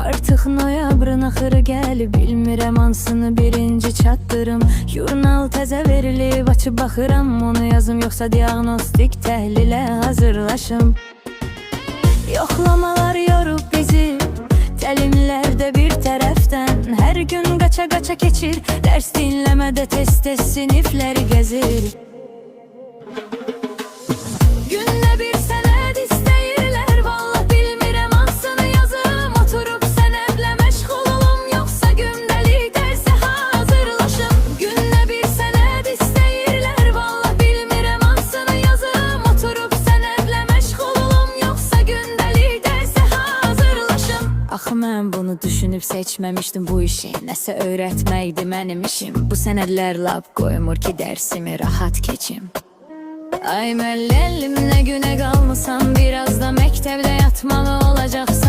Artıq noyabrın axırı gəlib, bilmirəm hansını birinci çatdırım. Jurnal təzə verilib, açıb baxıram, onu yazım yoxsa diagnostik təhlilə hazırlaşım. Yoxlamalar yorub bizi, təlimlər də bir tərəfdən. Hər gün qaça-qaça keçir, dərs dinləmədə test sinifləri gəzir. Gündə bir sənəd istəyirlər, vallah bilmirəm hansını yazım. Oturub sənədlə məşğul olum, yoxsa gündəlik dərsə hazırlaşım. Gündə bir sənəd istəyirlər, vallah bilmirəm hansını yazım. Oturub sənədlə məşğul olum, yoxsa gündəlik dərsə hazırlaşım. Axı mən bunu düşünüb seçməmişdim bu işi, nəsə öyrətməkdir mənim işim. Bu sənədlər lab qoymur ki dərsimi rahat keçim. Ay məlləlim, nə günə qalmısan, biraz da məktəbdə yatmalı olacaqsan.